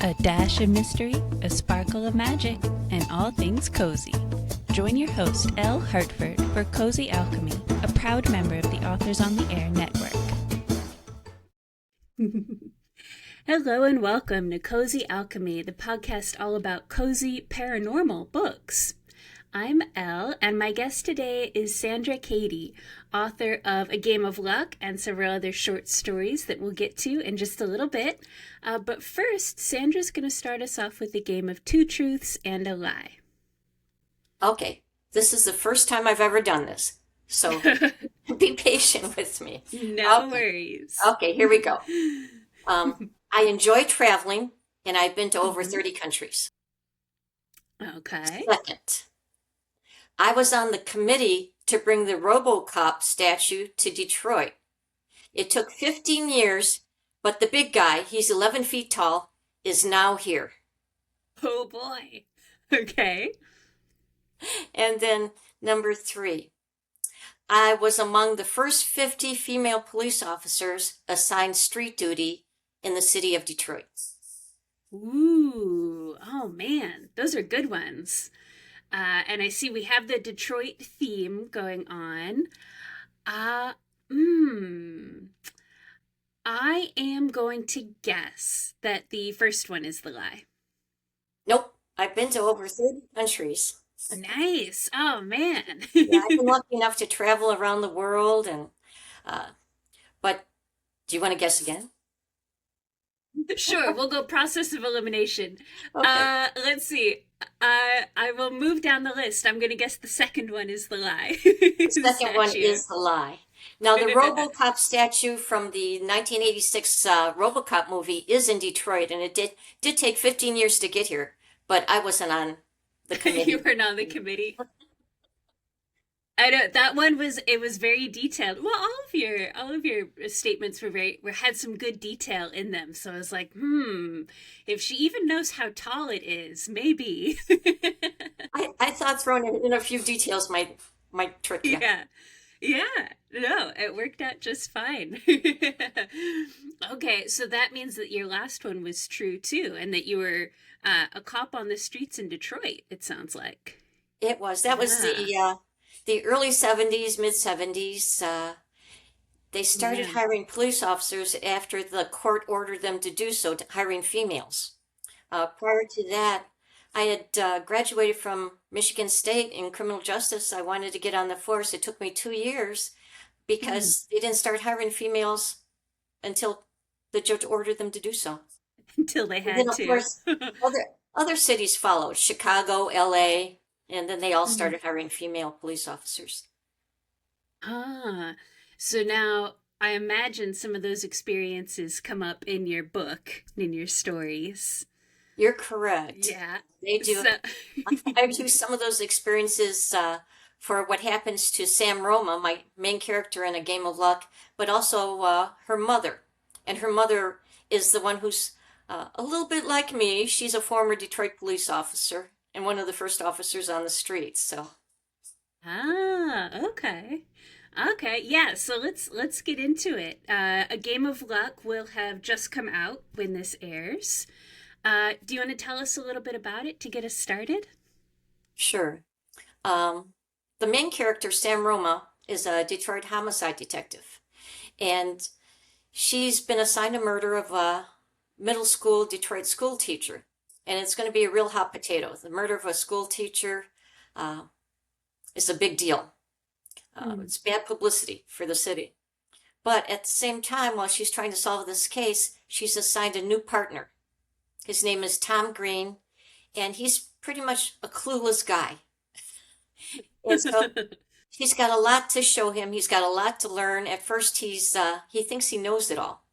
A dash of mystery, a sparkle of magic, and all things cozy. Join your host, Elle Hartford, for Cozy Alchemy, a proud member of the Authors on the Air network. Hello and welcome to Cozy Alchemy, the podcast all about cozy paranormal books. I'm Elle, and my guest today is Sandra Cady, author of A Game of Luck and several other short stories that we'll get to in just a little bit. But first, Sandra's going to start us off with a game of two truths and a lie. Okay, this is the first time I've ever done this, so be patient with me. No worries. Okay, here we go. I enjoy traveling, and I've been to over 30 countries. Okay. Second, I was on the committee to bring the RoboCop statue to Detroit. It took 15 years, but the big guy, he's 11 feet tall, is now here. Oh boy. Okay. And then number 3, I was among the first 50 female police officers assigned street duty in the city of Detroit. Ooh, oh man, those are good ones. And I see we have the Detroit theme going on. I am going to guess that the first one is the lie. Nope, I've been to over 30 countries. Nice. Oh man. Yeah, I've been lucky enough to travel around the world, and but do you want to guess again? Sure, we'll go process of elimination. Okay. Let's see. I will move down the list. I'm going to guess the second one is the lie. The second one is the lie. Now, the RoboCop statue from the 1986 RoboCop movie is in Detroit, and it did take 15 years to get here, but I wasn't on the committee. You weren't on the committee. I know that one was very detailed. Well, all of your statements had some good detail in them. So I was like, if she even knows how tall it is, maybe. I thought throwing in a few details might trick you. Yeah. No, it worked out just fine. Okay, so that means that your last one was true too, and that you were a cop on the streets in Detroit, it sounds like. It was. That was the early 70s, mid 70s. They started hiring police officers after the court ordered them to do so, hiring females. Prior to that, I had graduated from Michigan State in criminal justice. I wanted to get on the force. It took me 2 years because they didn't start hiring females until the judge ordered them to do so. Until they had and then, of to. course, other cities followed, Chicago, LA, and then they all started hiring female police officers. So now I imagine some of those experiences come up in your book, in your stories. You're correct. Yeah. They do. I do some of those experiences for what happens to Sam Roma, my main character in A Game of Luck, but also her mother. And her mother is the one who's a little bit like me. She's a former Detroit police officer and one of the first officers on the streets. So. Okay. Okay, yeah, so let's get into it. A Game of Luck will have just come out when this airs. Do you want to tell us a little bit about it to get us started? Sure. The main character, Sam Roma, is a Detroit homicide detective. And she's been assigned a murder of a middle school Detroit school teacher. And it's going to be a real hot potato. The murder of a school teacher is a big deal. It's bad publicity for the city. But at the same time, while she's trying to solve this case, she's assigned a new partner. His name is Tom Green, and he's pretty much a clueless guy. And so he's got a lot to show him. He's got a lot to learn. At first, he thinks he knows it all.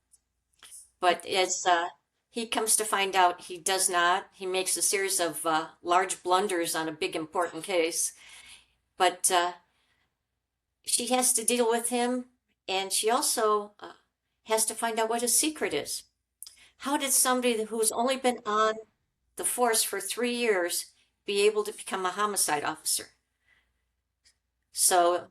But as he comes to find out he does not, he makes a series of large blunders on a big important case. But she has to deal with him, and she also has to find out what his secret is. How did somebody who's only been on the force for 3 years be able to become a homicide officer? So,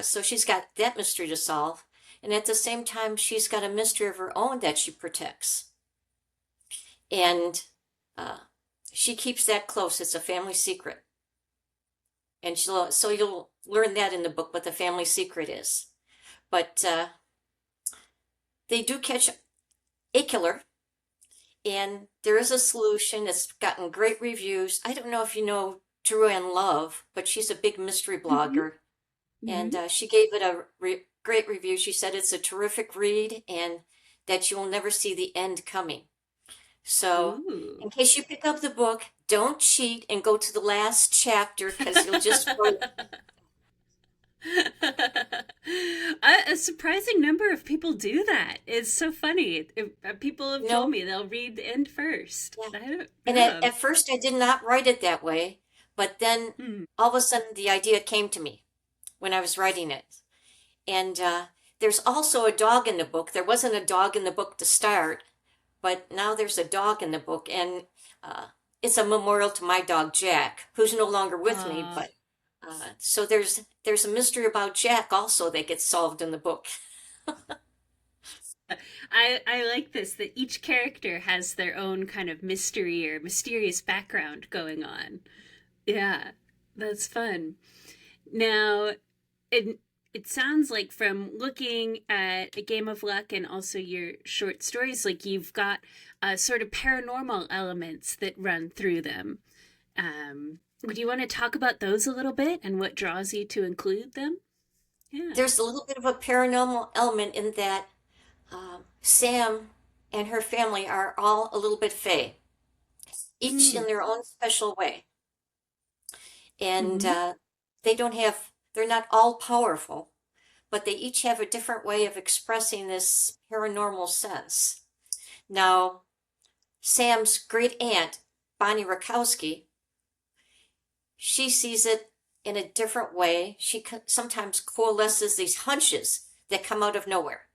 so she's got that mystery to solve. And at the same time, she's got a mystery of her own that she protects. And uh, she keeps that close. It's a family secret. And so you'll learn that in the book, what the family secret is. But they do catch a killer, and there is a solution. It's gotten great reviews. I don't know if you know Drew Ann Love, but she's a big mystery Mm-hmm. blogger, and Mm-hmm. she gave it a great review. She said it's a terrific read and that you will never see the end coming. So, in Ooh. case you pick up the book, don't cheat and go to the last chapter because you'll just A surprising number of people do that. It's so funny. People have told know. me they'll read the end first. Yeah. I don't And know. at first I did not write it that way, but then Hmm. all of a sudden the idea came to me when I was writing it. And there's also a dog in the book. There wasn't a dog in the book to start, but now there's a dog in the book, and uh, it's a memorial to my dog Jack, who's no longer with me. Aw. But so there's a mystery about Jack also that gets solved in the book. I like this that each character has their own kind of mystery or mysterious background going on. Yeah, that's fun. Now, it it sounds like from looking at A Game of Luck and also your short stories, like you've got sort of paranormal elements that run through them. Would you want to talk about those a little bit and what draws you to include them? Yeah. There's a little bit of a paranormal element in that Sam and her family are all a little bit fey, each in Mm. their own special way. And Mm-hmm. they're not all powerful, but they each have a different way of expressing this paranormal sense. Now, Sam's great aunt, Bonnie Rakowski, she sees it in a different way. She sometimes coalesces these hunches that come out of nowhere.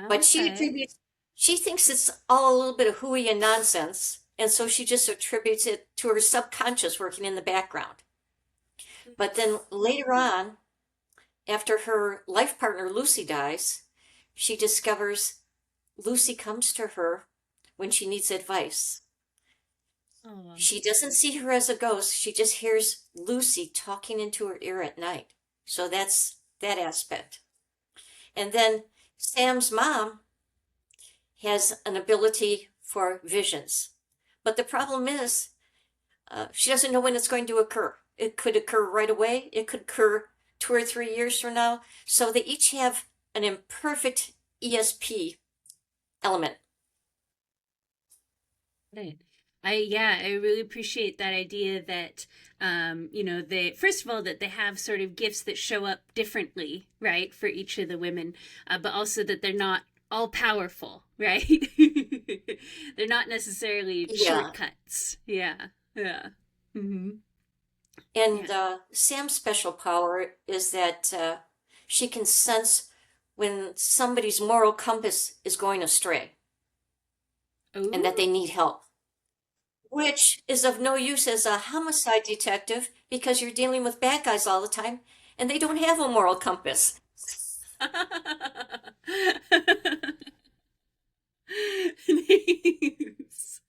But Okay. she thinks it's all a little bit of hooey and nonsense, and so she just attributes it to her subconscious working in the background. But then later on, after her life partner Lucy dies, she discovers Lucy comes to her when she needs advice. Oh. She doesn't see her as a ghost, she just hears Lucy talking into her ear at night. So that's that aspect. And then Sam's mom has an ability for visions. But the problem is, she doesn't know when it's going to occur. It could occur right away, it could occur 2 or 3 years from now. So they each have an imperfect ESP element. Right. I really appreciate that idea that they first of all that they have sort of gifts that show up differently, right, for each of the women, but also that they're not all powerful, right? They're not necessarily Yeah. shortcuts. Yeah. Yeah. Mm-hmm. And Yeah. Sam's special power is that she can sense when somebody's moral compass is going astray and that Oh. they need help, which is of no use as a homicide detective because you're dealing with bad guys all the time and they don't have a moral compass. Nice.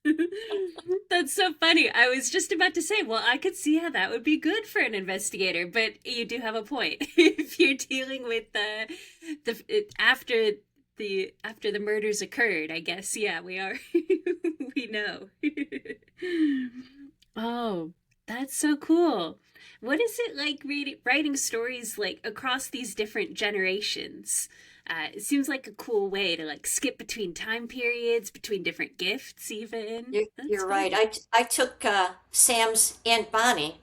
That's so funny. I was just about to say, well, I could see how that would be good for an investigator, but you do have a point. If you're dealing with after the murders occurred, I guess, yeah, we are. We know. Oh, that's so cool. What is it like writing stories like across these different generations? It seems like a cool way to like skip between time periods, between different gifts, even. That's You're right. fun. I took Sam's Aunt Bonnie,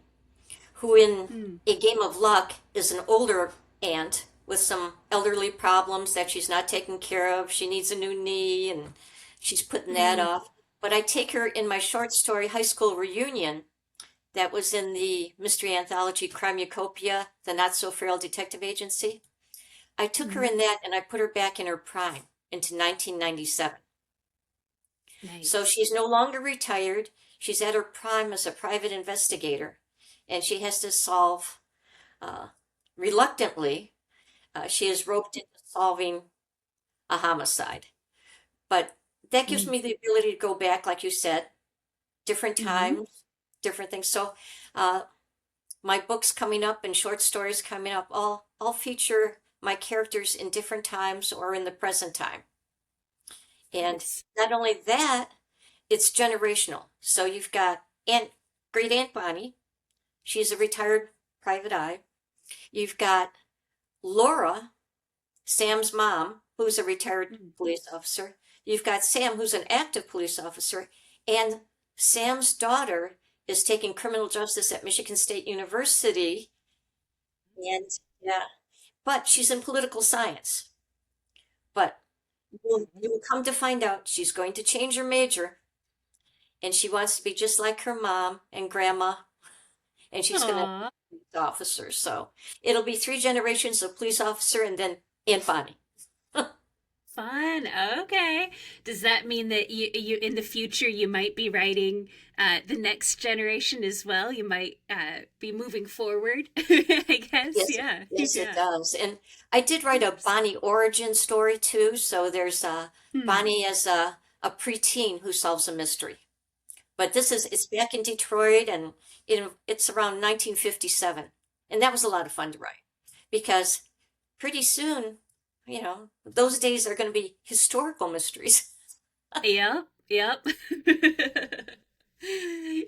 who in Hmm. A Game of Luck is an older aunt with some elderly problems that she's not taking care of. She needs a new knee and she's putting that Hmm. off. But I take her in my short story High School Reunion that was in the mystery anthology Crimeacopia, the Not So Feral Detective Agency. I took her Hmm. in that and I put her back in her prime into 1997. So Nice. she's no longer retired. She's at her prime as a private investigator, and she has to solve, uh, reluctantly, she is roped into solving a homicide. But that gives Mm. me the ability to go back, like you said, different Mm-hmm. times, different things. So, uh, my books coming up and short stories coming up all feature my characters in different times or in the present time. And Nice. not only that, it's generational. So you've got great Aunt Bonnie. She's a retired private eye. You've got Laura, Sam's mom, who's a retired Mm. police officer. You've got Sam, who's an active police officer. And Sam's daughter is taking criminal justice at Michigan State University. And yeah, but she's in political science. But you will come to find out she's going to change her major and she wants to be just like her mom and grandma, and she's going to Aw, be an officer. So it'll be three generations of police officer and then Aunt Bonnie. fun. Okay. Does that mean that you in the future you might be writing the next generation as well? You might be moving forward, I guess. Yes, Yeah. yes, it Yeah. does. And I did write a Nice. Bonnie origin story too. So there's Hmm. Bonnie as a preteen who solves a mystery. But it's back in Detroit, and it's around 1957, and that was a lot of fun to write because pretty soon, those days are going to be historical mysteries. Yep. Yep.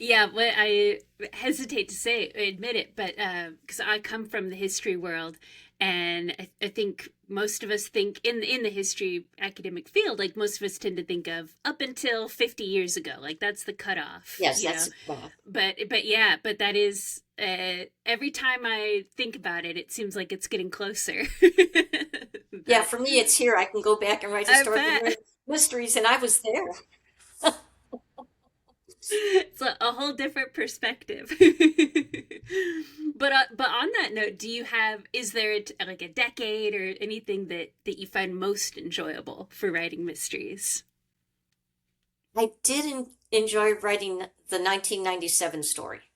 Yeah, but I hesitate to say admit it, but because I come from the history world, and I think most of us think in the history academic field, like most of us tend to think of up until 50 years ago, like that's the cutoff, Yes, that's But yeah, but that is every time I think about it, it seems like it's getting closer. yeah. That For me, it's here. I can go back and write I historical bet. mysteries, and I was there. It's a whole different perspective. But on that note, do you have is there like a decade or anything that you find most enjoyable for writing mysteries? I did enjoy writing the 1997 story,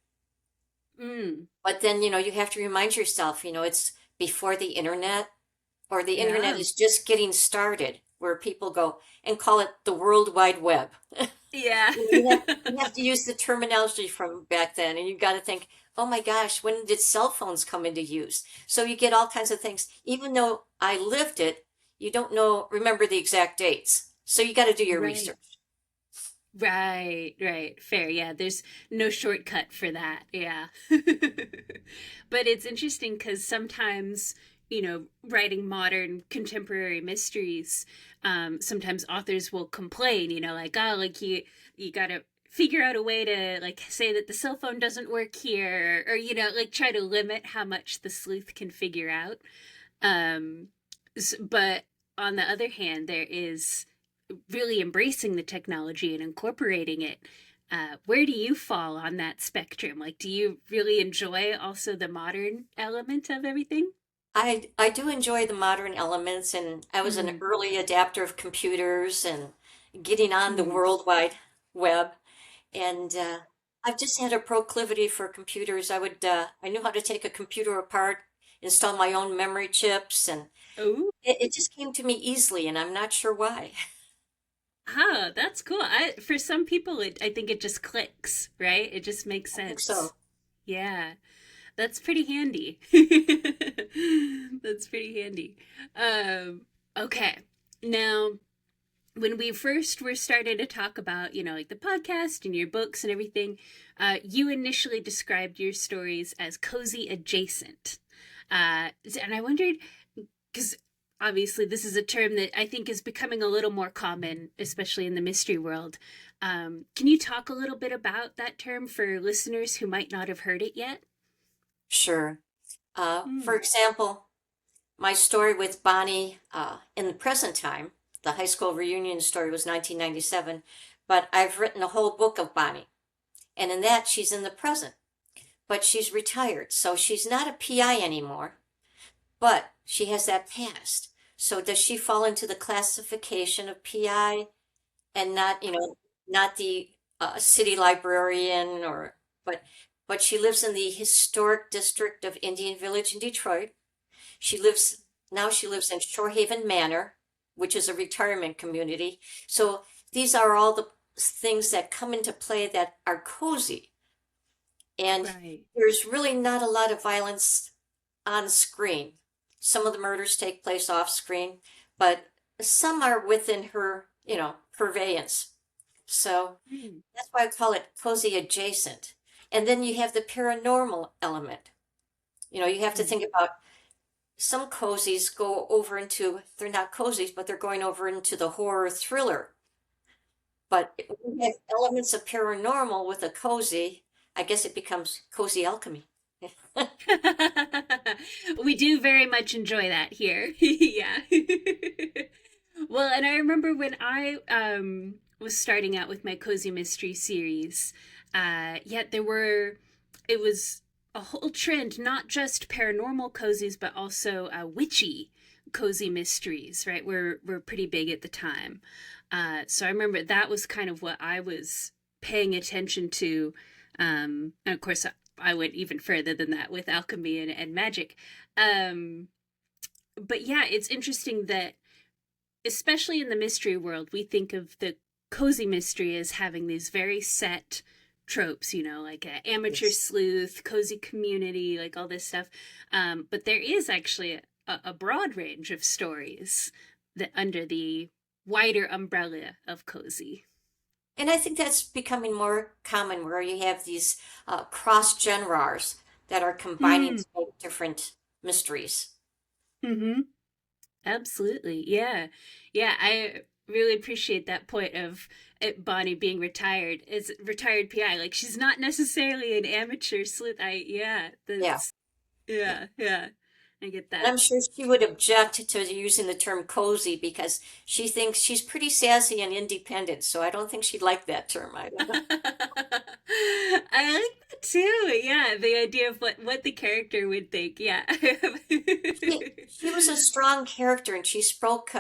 Mm, but then you have to remind yourself, it's before the internet, or the internet yeah. is just getting started, where people go and call it the World Wide Web. Yeah. You have to use the terminology from back then, and you got to think, oh my gosh, when did cell phones come into use? So you get all kinds of things. Even though I lived it, you don't remember the exact dates. So you got to do your Right. research. Right, right. Fair. Yeah, there's no shortcut for that. Yeah. But it's interesting because sometimes, writing modern contemporary mysteries, sometimes authors will complain, like, oh, like you gotta figure out a way to like say that the cell phone doesn't work here, or like try to limit how much the sleuth can figure out. Um, but on the other hand, there is really embracing the technology and incorporating it. Where do you fall on that spectrum? Like, do you really enjoy also the modern element of everything? I do enjoy the modern elements, and I was an Mm, early adapter of computers and getting on the mm. World Wide Web. And I've just had a proclivity for computers. I knew how to take a computer apart, install my own memory chips, and Oh, it just came to me easily, and I'm not sure why. ah, that's cool. For some people, I think it just clicks, right? It just makes I think sense. so. Yeah, that's pretty handy. That's pretty handy. Okay. Now, when we first were starting to talk about, like the podcast and your books and everything, you initially described your stories as cozy adjacent. And I wondered, because obviously this is a term that I think is becoming a little more common, especially in the mystery world. Can you talk a little bit about that term for listeners who might not have heard it yet? Sure. For Mm. example, my story with Bonnie in the present time, the high school reunion story was 1997, but I've written a whole book of Bonnie. And in that, she's in the present, but she's retired. So she's not a PI anymore, but she has that past. So does she fall into the classification of PI and not the city librarian, but she lives in the historic district of Indian Village in Detroit. She lives Now she lives in Shorehaven Manor, which is a retirement community. So these are all the things that come into play that are cozy. And Right. there's really not a lot of violence on screen. Some of the murders take place off screen, but some are within her, purveyance. So Mm. that's why I call it cozy adjacent. And then you have the paranormal element. You have to Mm. think about some cozies go over into, they're not cozies, but they're going over into the horror thriller. But if we have elements of paranormal with a cozy, I guess it becomes cozy alchemy. We do very much enjoy that here. Yeah. Well, and I remember when I was starting out with my cozy mystery series, yeah, it was a whole trend, not just paranormal cozies, but also witchy cozy mysteries, right? Were pretty big at the time. So I remember that was kind of what I was paying attention to. And of course, I went even further than that with alchemy and magic. Um, but yeah, it's interesting that, especially in the mystery world, we think of the cozy mystery as having these very set tropes, like amateur Yes. sleuth, cozy community, like all this stuff. But there is actually a broad range of stories that under the wider umbrella of cozy. And I think that's becoming more common where you have these cross genres that are combining Mm. to make different mysteries. Mm-hmm. Absolutely. Yeah. Yeah. I really appreciate that point of Bonnie being retired as retired PI. Like she's not necessarily an amateur sleuth. Yeah, Yeah. that's, Yeah. yeah, yeah. I get And that. I'm sure she would object to using the term cozy because she thinks she's pretty sassy and independent. So I don't think she'd like that term. I don't know. I like that too. Yeah, the idea of what the character would think. Yeah. She was a strong character and she spoke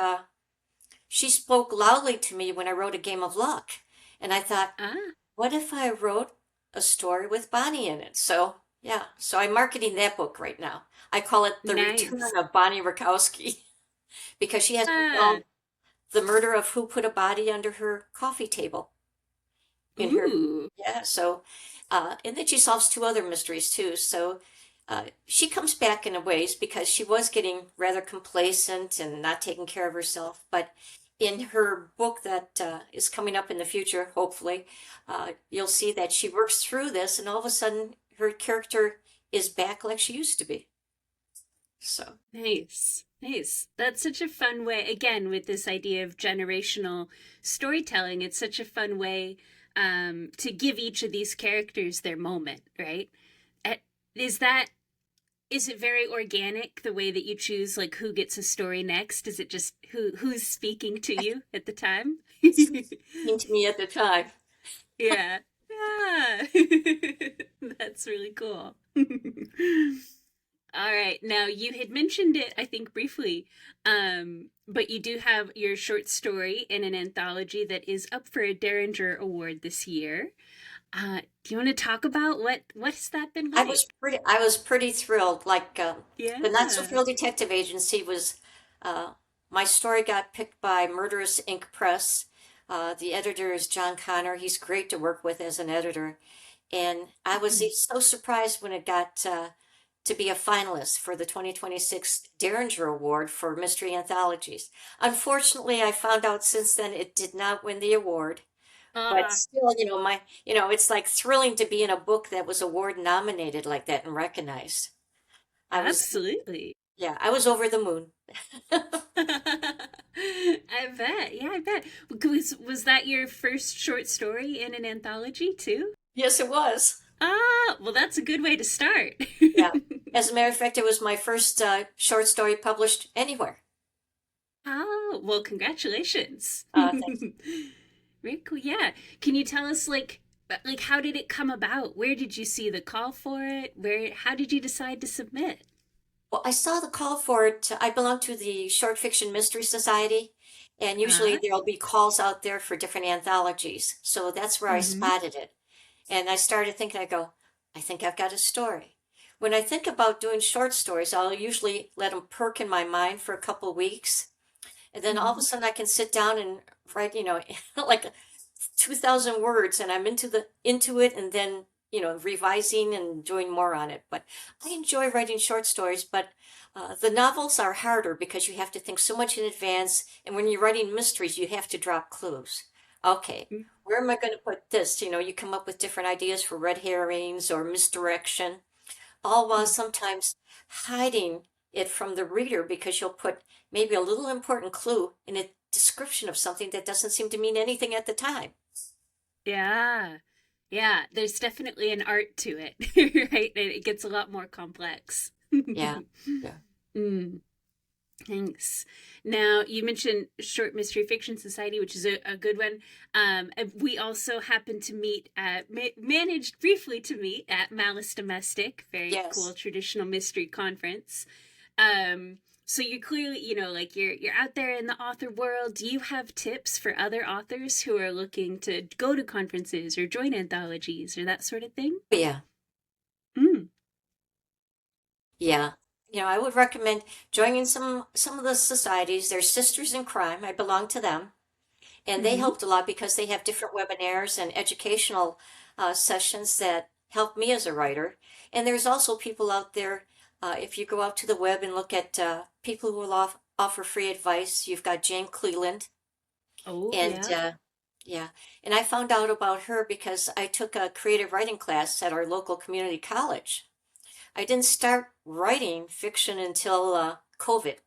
loudly to me when I wrote A Game of Luck. And I thought, Ah, what if I wrote a story with Bonnie in it? So, yeah. So I'm marketing that book right now. I call it The Return nice. of Bonnie Rakowski because she has to Ah, solve the murder of who put a body under her coffee table in her. ooh. Yeah. So, and then she solves two other mysteries too. So, she comes back in a ways because she was getting rather complacent and not taking care of herself. But in her book that is coming up in the future, hopefully, you'll see that she works through this, and all of a sudden, her character is back like she used to be. So, Nice. Nice. That's such a fun way, again, with this idea of generational storytelling. It's such a fun way to give each of these characters their moment, right? Uh, Is that, is it very organic the way that you choose like who gets a story next? Is it just who's speaking to you at the time? came to me at the time. Yeah. Yeah. That's really cool. All right. Now you had mentioned it, I think, briefly, but you do have your short story in an anthology that is up for a Derringer Award this year. Do you want to talk about what's that been like? I was pretty thrilled. Like the Not So Yeah. Thrilled Detective Agency was, uh, my story got picked by Murderous Ink Press. The editor is John Connor. He's great to work with as an editor, and I was so surprised when it got to be a finalist for the 2026 Derringer Award for mystery anthologies. Unfortunately, I found out since then it did not win the award. But Ah, still, it's like thrilling to be in a book that was award nominated like that and recognized. I was, absolutely. yeah, I was over the moon. I bet. Yeah, I bet. Was that your first short story in an anthology too? Yes, it was. Ah, well, that's a good way to start. Yeah. As a matter of fact, it was my first short story published anywhere. Oh, well, congratulations. Thanks. Very cool. Yeah. Can you tell us like how did it come about? Where did you see the call for it? How did you decide to submit? Well, I saw the call for it. I belong to the Short Fiction Mystery Society, and usually Ah. there'll be calls out there for different anthologies. So that's where I Mhm. spotted it. And I started thinking, I go, I think I've got a story. When I think about doing short stories, I'll usually let them perk in my mind for a couple of weeks. And then all of a Mhm. sudden I can sit down and write, like 2,000 words, and I'm into it, and then, revising and doing more on it. But I enjoy writing short stories, but the novels are harder because you have to think so much in advance. And when you're writing mysteries, you have to drop clues. Okay, where am I going to put this? You come up with different ideas for red herrings or misdirection, all while Mhm. sometimes hiding it from the reader because you'll put maybe a little important clue in a description of something that doesn't seem to mean anything at the time. Yeah. Yeah, there's definitely an art to it, right? And it gets a lot more complex. Yeah. Yeah. Mm, thanks. Now, you mentioned Short Mystery Fiction Society, which is a good one. And we also happened to meet at, managed briefly to meet at Malice Domestic, very cool Yes. traditional mystery conference. So you're clearly, like you're out there in the author world. Do you have tips for other authors who are looking to go to conferences or join anthologies or that sort of thing? Yeah. Mm. Yeah. I would recommend joining some of the societies. There's Sisters in Crime. I belong to them. And they Mm-hmm. helped a lot because they have different webinars and educational sessions that help me as a writer. And there's also people out there, if you go out to the web and look at people who will offer free advice, you've got Jane Cleland. Oh, And yeah. yeah, and I found out about her because I took a creative writing class at our local community college. I didn't start writing fiction until COVID.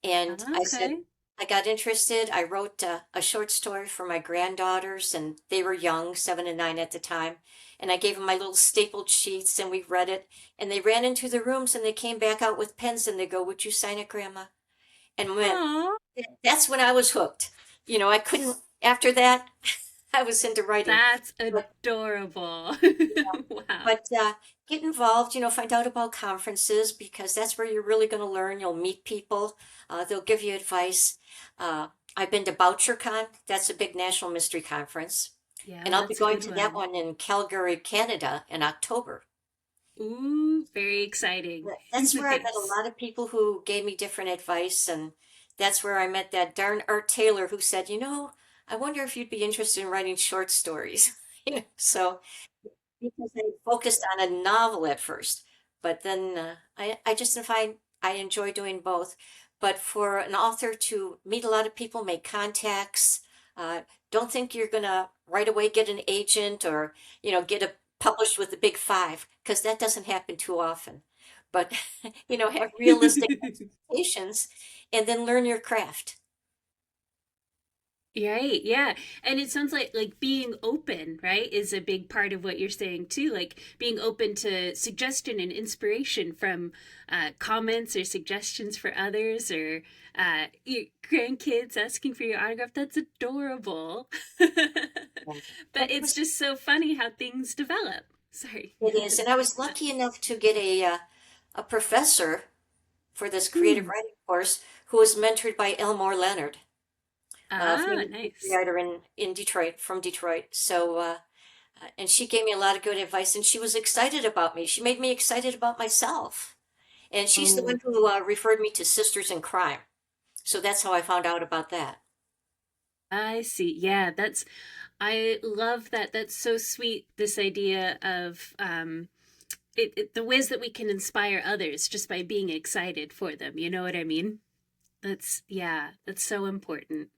And I said, Okay. I got interested. I wrote a short story for my granddaughters, and they were young, 7 and 9 at the time. And I gave them my little stapled sheets, and we read it. And they ran into the rooms, and they came back out with pens, and they go, "Would you sign it, Grandma?" And when Aw, that's when I was hooked. I couldn't. After that, I was into writing. that's But adorable. Wow. But get involved, find out about conferences because that's where you're really going to learn. You'll meet people, they'll give you advice. Uh, I've been to BoucherCon, that's a big national mystery conference. And Yeah, I'll be that's a going good to that one. one in Calgary, Canada in October. Ooh, very exciting. That's where I met a Nice. lot of people who gave me different advice. And that's where I met that darn Art Taylor who said, I wonder if you'd be interested in writing short stories. So because I focused on a novel at first, but then I just find I enjoy doing both. But for an author to meet a lot of people, make contacts, uh, don't think you're gonna right away get an agent or get a published with the big five because that doesn't happen too often. But have realistic expectations and then learn your craft. Right, yeah. And it sounds like being open, right, is a big part of what you're saying too. Like being open to suggestion and inspiration from comments or suggestions for others or your grandkids asking for your autograph. That's adorable. But But it's just so funny how things develop. Sorry. it is, and I was lucky enough to get a professor for this creative Hmm. writing course who was mentored by Elmore Leonard, a Ah, famous nice. writer in Detroit, from Detroit. So, and she gave me a lot of good advice, and she was excited about me. She made me excited about myself. And she's the Oh, one who referred me to Sisters in Crime. So that's how I found out about that. I see. Yeah, I love that. That's so sweet. This idea of the ways that we can inspire others just by being excited for them. You know what I mean? Yeah, that's so important.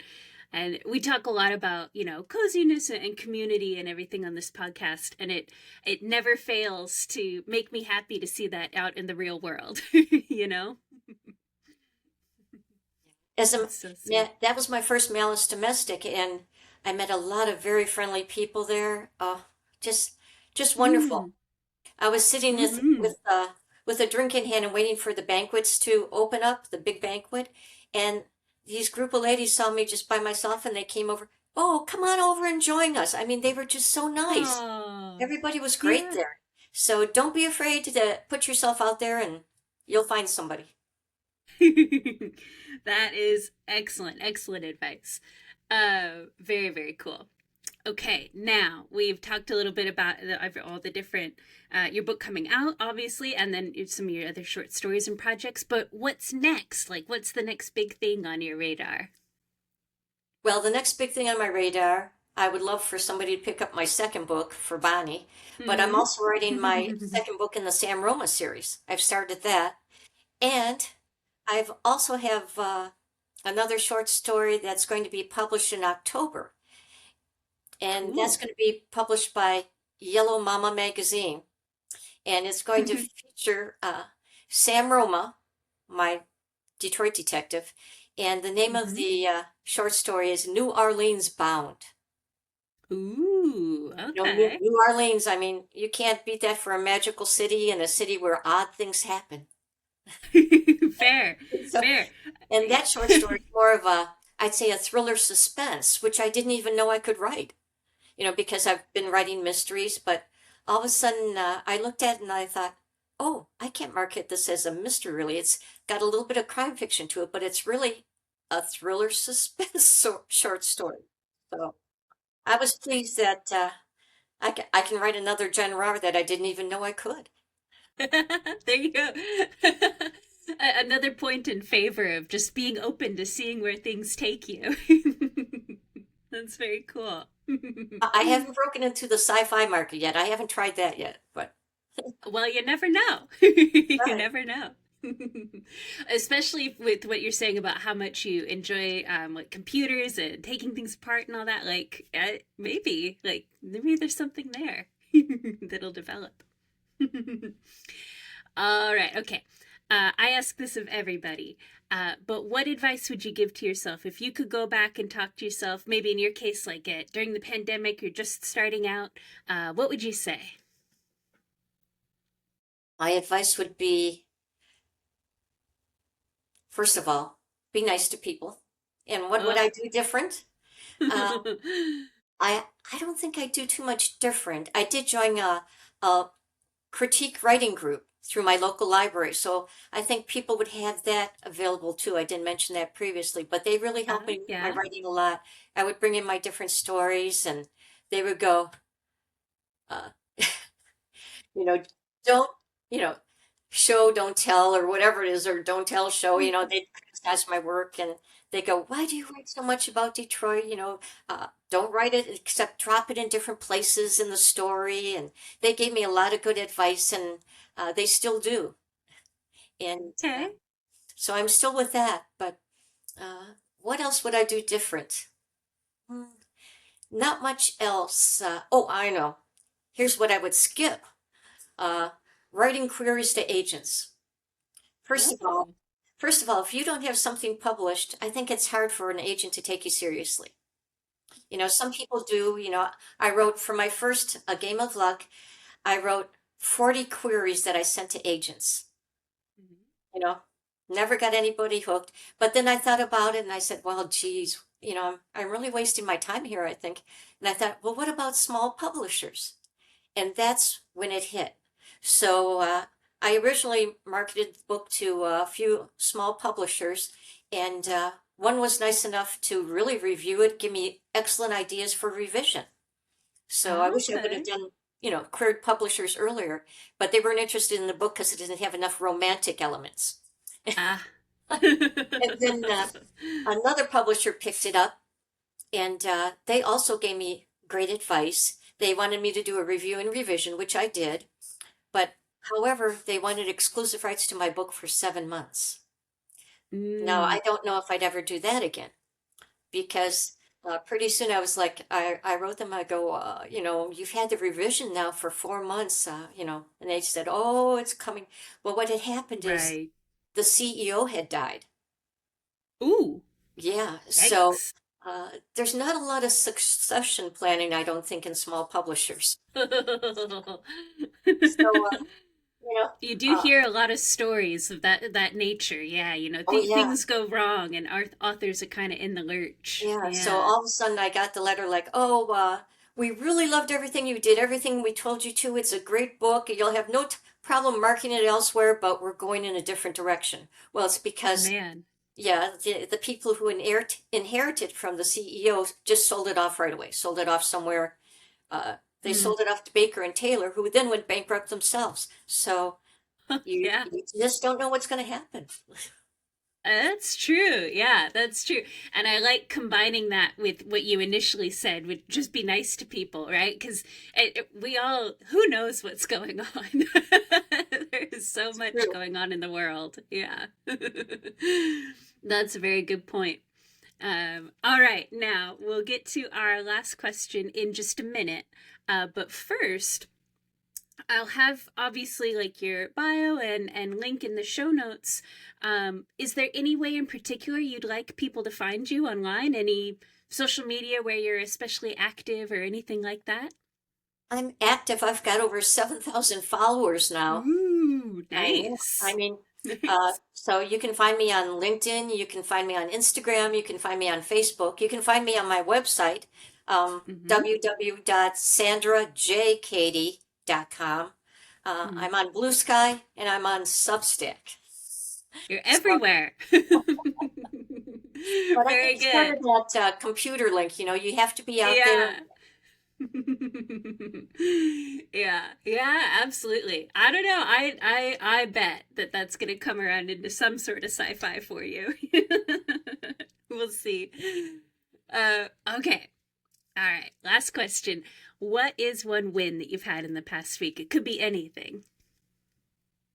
And we talk a lot about, coziness and community and everything on this podcast, and it never fails to make me happy to see that out in the real world, you know? As a It's so Yeah, sweet. that was my first Malice Domestic, and I met a lot of very friendly people there. Just, just wonderful. Mm. I was sitting Mm-hmm. with a drink in hand and waiting for the banquets to open up, the big banquet, and these group of ladies saw me just by myself, and they came over. Oh, come on over and join us. I mean, they were just so nice. Oh, Everybody was great yeah. there. So don't be afraid to put yourself out there, and you'll find somebody. That is excellent, excellent advice. Very, very cool. Okay, now we've talked a little bit about all the different, your book coming out, obviously, and then some of your other short stories and projects. But what's next? Like, what's the next big thing on your radar? Well, the next big thing on my radar, I would love for somebody to pick up my second book for Bonnie, but I'm Hmm. also writing my second book in the Sam Roma series. I've started that, and I've also have another short story that's going to be published in October, and that's Cool. going to be published by Yellow Mama magazine, and it's going to feature Sam Roma, my Detroit detective, and the name of Hmm. the short story is New Orleans Bound. Ooh, You know, New, okay. New Orleans, I mean, you can't beat that for a magical city and a city where odd things happen. Fair, So, fair. and that short story is more of a, I'd say, a thriller suspense, which I didn't even know I could write, because I've been writing mysteries, but all of a sudden I looked at it and I thought, oh, I can't market this as a mystery, really. It's got a little bit of crime fiction to it, but it's really a thriller suspense short story. So I was pleased that I can write another genre that I didn't even know I could. There you go. Another point in favor of just being open to seeing where things take you. That's very cool. I haven't broken into the sci-fi market yet. I haven't tried that yet, but Well, you never know. You right. never know. Especially with what you're saying about how much you enjoy like computers and taking things apart and all that. Like maybe there's something there that'll develop. All right, okay. I ask this of everybody, but what advice would you give to yourself if you could go back and talk to yourself? Maybe in your case, like it during the pandemic, you're just starting out. What would you say? My advice would be, first of all, be nice to people. And what would Ugh. I do different? Uh, I don't think I do too much different. I did join a critique writing group through my local library, so I think people would have that available too. I didn't mention that previously, but they really helped me with my Yeah. writing a lot. I would bring in my different stories, and they would go, uh, you know, don't, you know, show, don't tell, or whatever it is, or don't tell, show, they criticize my work and they go, why do you write so much about Detroit? Don't write it except drop it in different places in the story. And they gave me a lot of good advice and they still do. And Okay. so I'm still with that. But what else would I do different? Hmm, not much else. Oh, I know. Here's what I would skip. Uh, Writing queries to agents. First of all, Oh. first of all, if you don't have something published, I think it's hard for an agent to take you seriously. Some people do. I wrote for my first A Game of Luck, I wrote 40 queries that I sent to agents. Mhm. You know, Never got anybody hooked. But then I thought about it and I said, well, geez, I'm really wasting my time here, I think. And I thought, well, what about small publishers? And that's when it hit. So I originally marketed the book to a few small publishers, and one was nice enough to really review it, give me excellent ideas for revision. So I wish I would have Okay. done, queered publishers earlier, but they weren't interested in the book because it didn't have enough romantic elements. Ah. And then another publisher picked it up, and they also gave me great advice. They wanted me to do a review and revision, which I did. But however, they wanted exclusive rights to my book for 7 months. Now, Mm, I don't know if I'd ever do that again because pretty soon I was like, I wrote them, I go, you've had the revision now for 4 months, and they said, oh, it's coming. Well, what had happened is right. the CEO had died. Ooh. Yeah, so Yikes. there's not a lot of succession planning, I don't think, in small publishers. So, you know, You do uh, hear a lot of stories of that nature. Yeah, oh yeah. things go wrong and our authors are kind of in the lurch. Yeah, so Yeah. all of a sudden I got the letter like, oh, we really loved everything you did, everything we told you to. It's a great book. You'll have no problem marketing it elsewhere, but we're going in a different direction. Well, it's because Man. Yeah, the people who inherited from the CEO just sold it off right away, sold it off somewhere. Uh, they Mm. sold it off to Baker and Taylor, who then went bankrupt themselves. So Yeah. you just don't know what's going to happen. That's true. Yeah, that's true. And I like combining that with what you initially said, would just be nice to people, right? Because we all, who knows what's going on? There is so much True. going on in the world. Yeah. That's a very good point. All right, now we'll get to our last question in just a minute. But first, I'll have obviously like your bio and link in the show notes. Is there any way in particular you'd like people to find you online? Any social media where you're especially active or anything like that? I'm active. I've got over 7,000 followers now. Ooh, I know. I nice. mean, Nice. so you can find me on LinkedIn, you can find me on Instagram, you can find me on Facebook, you can find me on my website, Mm-hmm. www.sandrajcady.com. Mm. I'm on Blue Sky and I'm on Substack. You're So, everywhere. but I Very think it's part good. of that computer link, you have to be out there. Yeah. Yeah, yeah, absolutely. I don't know. I bet that that's going to come around into some sort of sci-fi for you. We'll see. Okay. All right. Last question. What is one win that you've had in the past week? It could be anything.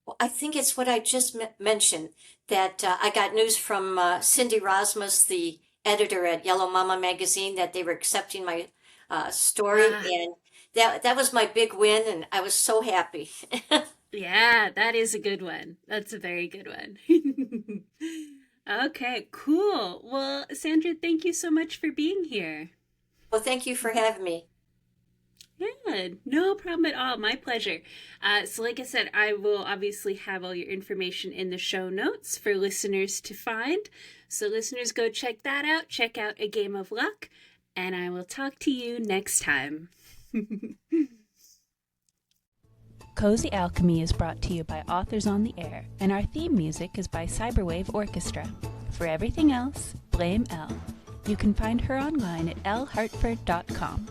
Well, I think it's what I just mentioned that I got news from Cindy Rosmus, the editor at Yellow Mama magazine, that they were accepting my story, Ah, and that was my big win, and I was so happy. yeah, that is a good one. That's a very good one. Okay, cool. Well, Sandra, thank you so much for being here. Well, thank you for having me. Yeah, no problem at all. My pleasure. So, like I said, I will obviously have all your information in the show notes for listeners to find. So, listeners, go check that out. Check out A Game of Luck, and I will talk to you next time. Cozy Alchemy is brought to you by Authors on the Air, and our theme music is by Cyberwave Orchestra. For everything else, blame Elle. You can find her online at ellehartford.com.